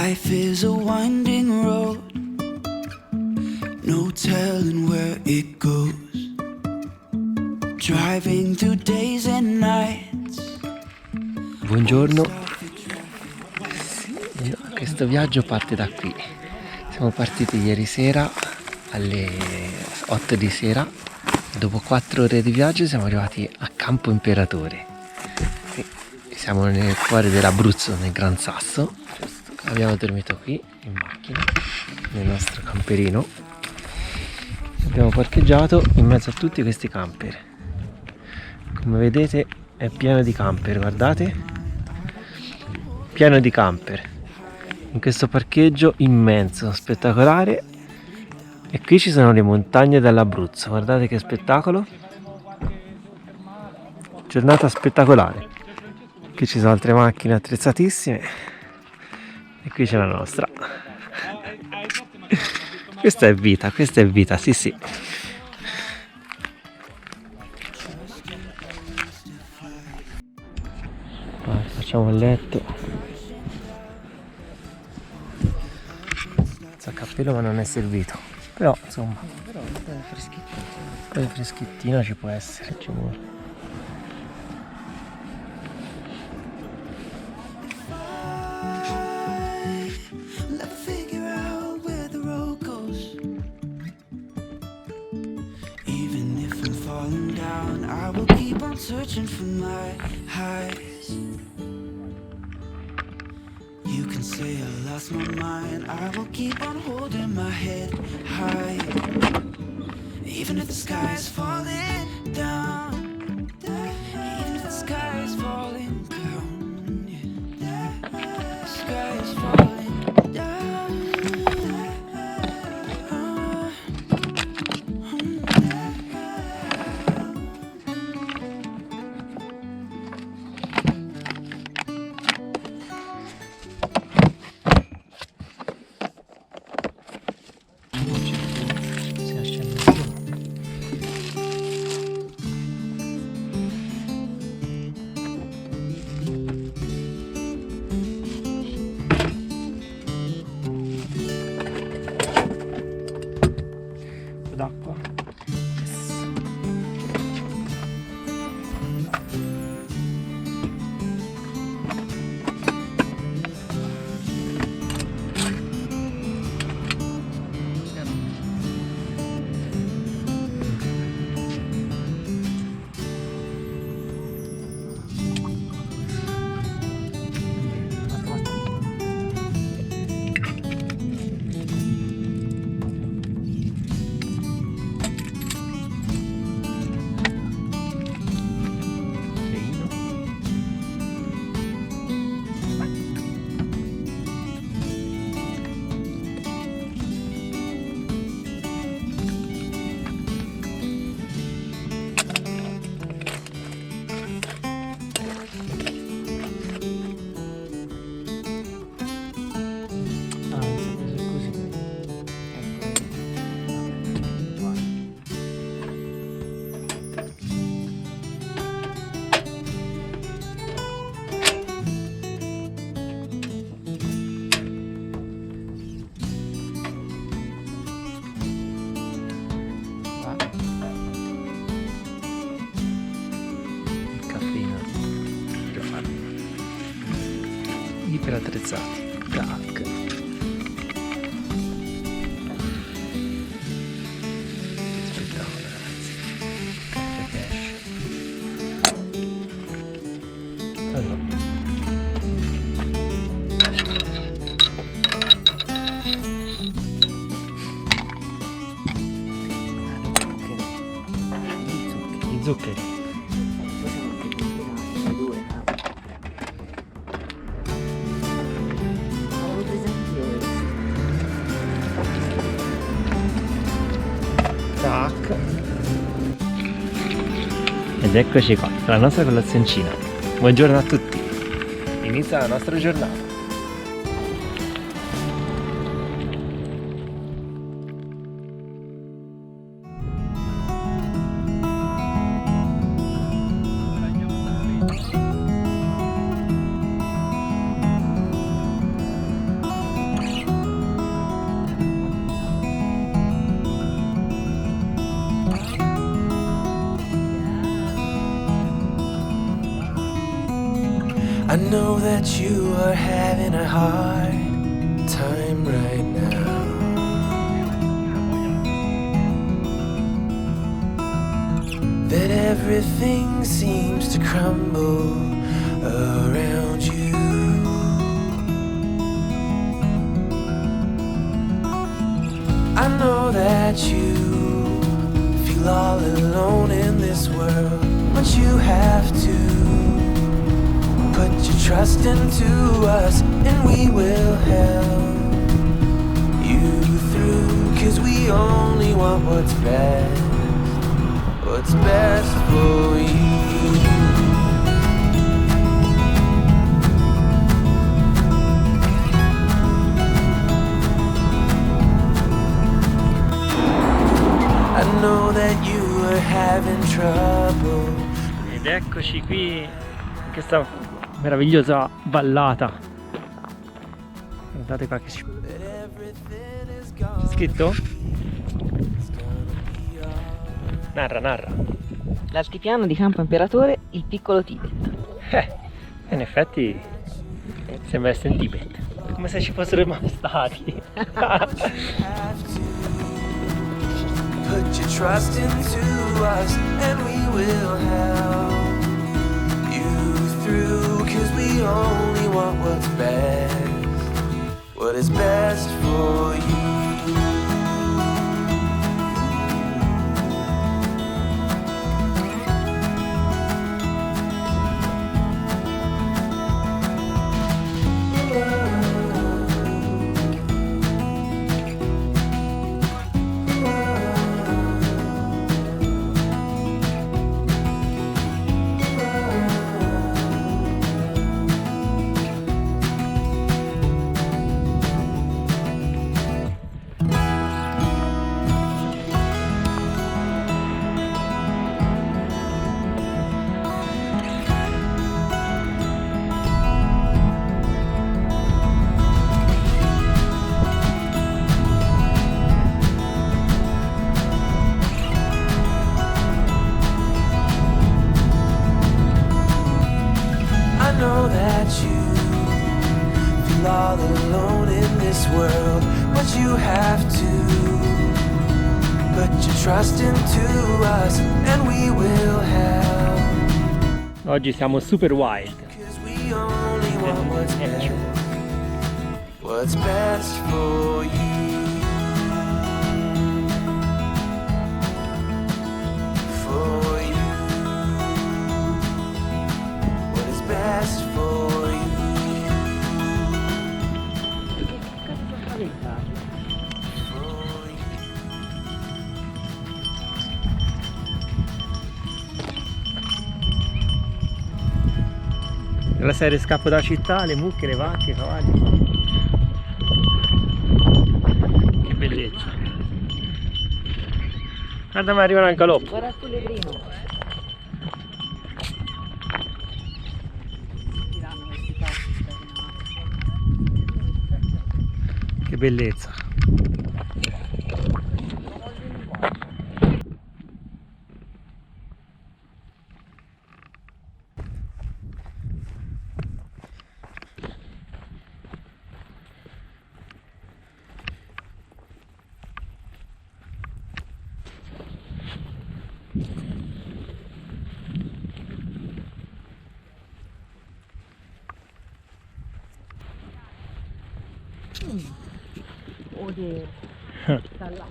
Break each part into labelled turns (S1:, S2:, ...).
S1: Life is a winding road, no telling where it goes. Driving through days and nights.
S2: Buongiorno. Questo viaggio parte da qui. Siamo partiti ieri sera alle 8 di sera. Dopo 4 ore di viaggio siamo arrivati a Campo Imperatore. Siamo nel cuore dell'Abruzzo, nel Gran Sasso. Abbiamo dormito qui in macchina, nel nostro camperino. Abbiamo parcheggiato in mezzo a tutti questi camper. Come vedete è pieno di camper, guardate. Pieno di camper. In questo parcheggio immenso, spettacolare. E qui ci sono le montagne dell'Abruzzo, guardate che spettacolo. Giornata spettacolare. Qui ci sono altre macchine attrezzatissime. E qui c'è la nostra. Questa è vita, sì sì. Facciamo il letto. Senza cappello ma non è servito. Però insomma, un po' di freschettino ci può essere, ci vuole.
S1: I will keep on searching for my highs. You can say I lost my mind. I will keep on holding my head high. Even if the sky is falling down. Even if the sky is falling down. The sky is falling down.
S2: D'acqua. Iper attrezzati. Tac. Spettacolo ragazzi. Caffè che esce. Allora. I zuccheri. Tac. Ed eccoci qua, la nostra colazioncina. Buongiorno a tutti. Inizia la nostra giornata.
S1: I know that you are having a hard time right now. That everything seems to crumble around you. I know that you feel all alone in this world, but you have to put your trust into us, and we will help you through, 'cause we only want what's best for you. I know that you are having trouble.
S2: Ed eccoci qui in questa meravigliosa vallata. Guardate qua che c'è scritto? Narra.
S3: L'altipiano di Campo Imperatore, il piccolo Tibet.
S2: In effetti sembra essere in Tibet, come se ci fossero mai stati.
S1: Put your trust into us, and we will help you through, 'cause we only want what is best for you. Know that you feel all alone in this world, but you have to put your trust into us, and we will help.
S2: Oggi siamo super wild.
S1: 'Cause we only want what's best for you. For you. What is best for you.
S2: Nella serie scappo dalla città, le mucche, le vacche, i cavalli. Che bellezza. Guarda, ma arriva un galoppo.
S3: Guarda il pellegrino. Tiranno questi cazzi scatenati.
S2: Che bellezza.
S3: Oddio. Da là.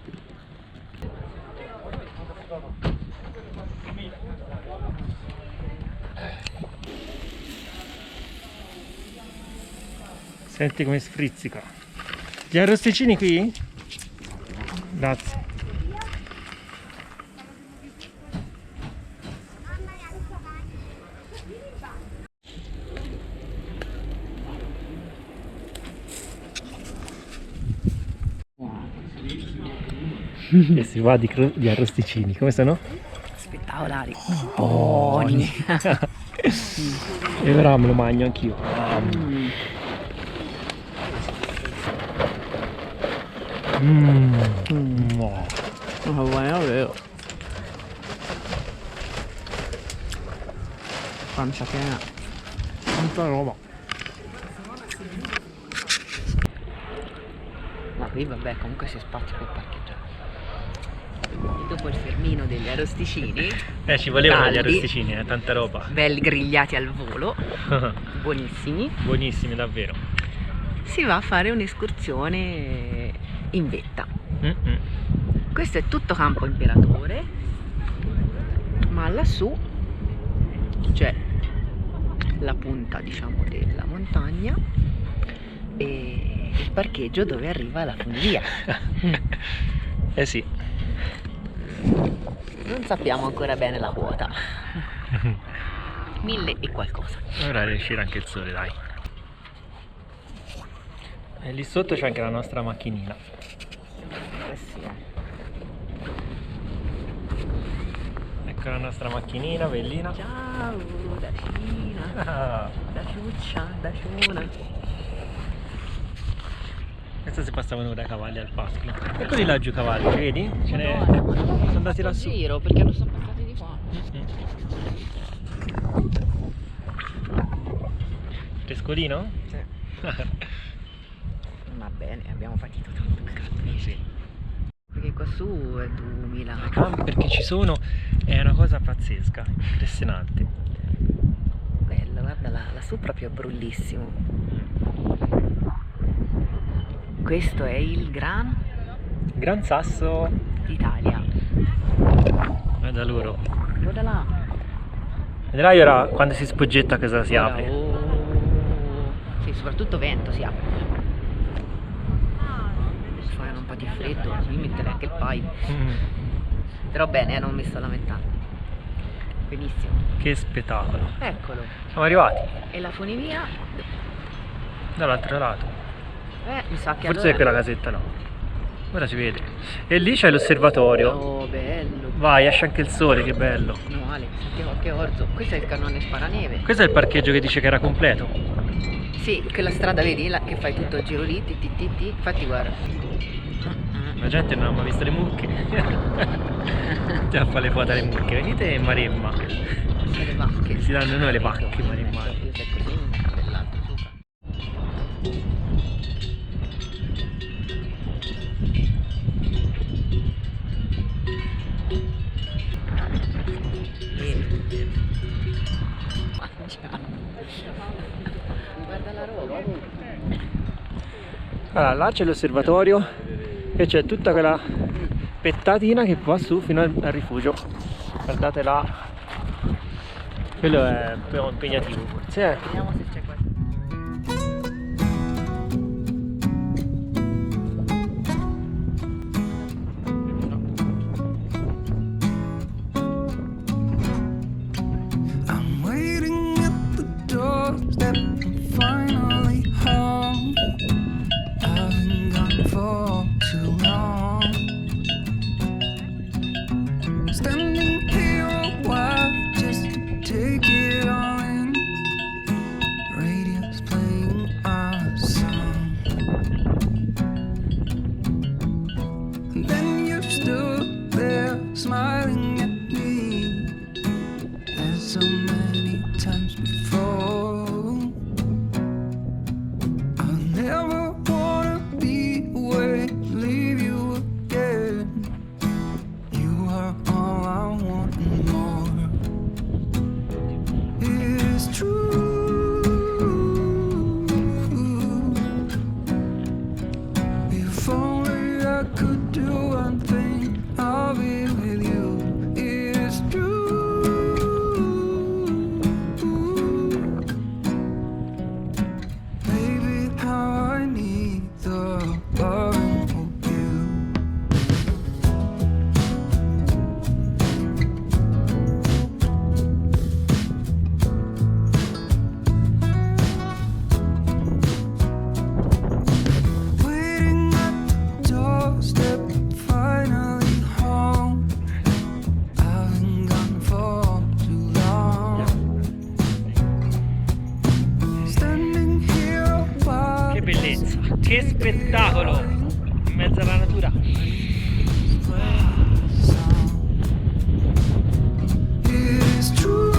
S2: Senti come sfrizzica. Gli arrosticini qui? Grazie. E si va di arrosticini, come sono?
S3: Spettacolari.
S2: Buoni! E ora me lo mangio anch'io.
S3: Buono, vero. Pancia piena.
S2: Tanta roba.
S3: Ma qui vabbè, comunque c'è spazio per parcheggiare. Dopo il fermino degli arrosticini,
S2: Ci volevano gli
S3: caldi,
S2: arrosticini, tanta roba.
S3: belli grigliati al volo, buonissimi,
S2: Buonissimi davvero.
S3: si va a fare un'escursione in vetta. Questo è tutto Campo Imperatore, ma lassù c'è la punta, diciamo, della montagna e il parcheggio dove arriva la funivia.
S2: Eh sì.
S3: Non sappiamo ancora bene la quota. 1000 e qualcosa.
S2: Ora deve uscire anche il sole, dai. E lì sotto c'è anche la nostra macchinina.
S3: Sì.
S2: Ecco la nostra macchinina, bellina.
S3: Ciao, da Cina,
S2: Ah,
S3: da Ciuccia, da Ciuna.
S2: questa si passavano dai cavalli al pascolo. Eccoli laggiù i cavalli, vedi? Sono andati lassù.
S3: Giro perché non sono passati di qua.
S2: Frescolino?
S3: Sì. Va bene, abbiamo patito tanto per cazzo.
S2: Sì.
S3: Perché qua su è 2000.
S2: I campi perché ci sono è una cosa pazzesca, impressionante.
S3: Bello, guarda lassù proprio brullissimo. Questo è il
S2: Gran Sasso
S3: d'Italia.
S2: è da loro.
S3: Guarda là.
S2: Vedrai ora quando si spoggetta cosa si
S3: Guarda,
S2: apre.
S3: oh. Sì, soprattutto vento si apre. Se fa un po' di freddo, mi metterei anche il paio. Però bene, non mi sto lamentando. Benissimo.
S2: Che spettacolo.
S3: Eccolo.
S2: Siamo arrivati
S3: E la funivia?
S2: dall'altro lato.
S3: Mi sa che
S2: Forse
S3: allora...
S2: è quella casetta no. Ora si vede. E lì c'è l'osservatorio.
S3: Oh, bello.
S2: Vai, esce anche il sole, che bello.
S3: No, male, sentiamo che orzo. Questo è il cannone sparaneve.
S2: Questo è il parcheggio che dice che era completo.
S3: Sì, quella strada vedi là che fai tutto il giro lì, ti. Infatti guarda.
S2: La gente non ha mai visto le mucche. Già fa le foto alle mucche. Venite in Maremma.
S3: C'è le vacche.
S2: Si danno noi le vacche in Maremma.
S3: Io sei così, dell'altro sopra. Guarda la roba.
S2: Allora, là c'è l'osservatorio e c'è tutta quella pettatina che va su fino al rifugio. Guardate là. Quello è un po' impegnativo forse.
S3: Vediamo se c'è qualcosa.
S1: I'm waiting at the doorstep. I'm finally home. I've been gone for too long. Standing here a while just to take it all in. Radio's playing our song. And then you stood there smiling at me as so many times before. I'll never wanna be away, leave you again. You are all I want and more. It is true. If only I could do one thing, I'll be with you. It is true. Baby, how I need the loving of you. Waiting at the doorstep, finally home. I've been gone for too long. Standing here a while.
S2: Che bellezza, che spettacolo in mezzo alla natura.
S1: It is true.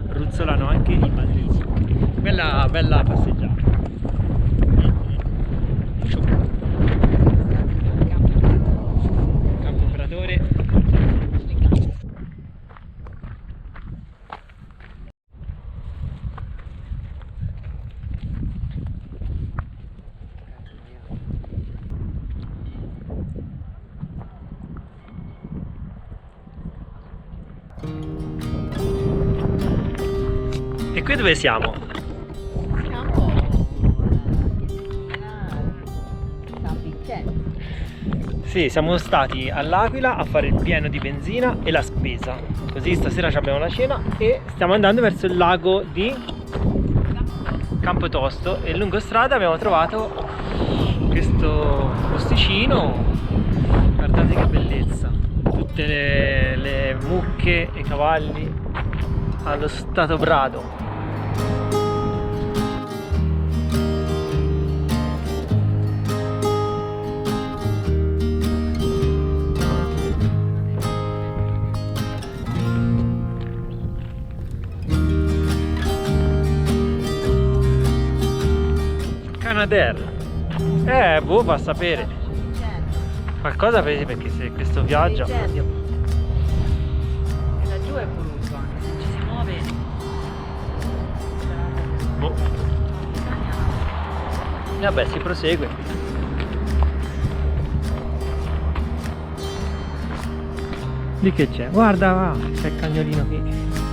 S2: ruzzolano anche i baldini. Bella passeggiata. Campo Imperatore. E qui dove siamo?
S3: San Vincenzo.
S2: Sì, siamo stati all'Aquila a fare il pieno di benzina e la spesa. Così stasera abbiamo la cena e stiamo andando verso il lago di Campotosto e lungo strada abbiamo trovato questo posticino. Guardate che bellezza, tutte le mucche e i cavalli allo stato brado. Canadair. Boh, va a sapere. Qualcosa perché se questo viaggio.
S3: E laggiù è voluto, anche se ci si muove.
S2: Boh. Vabbè, si prosegue. Lì che c'è? Guarda, va, c'è il cagnolino qui.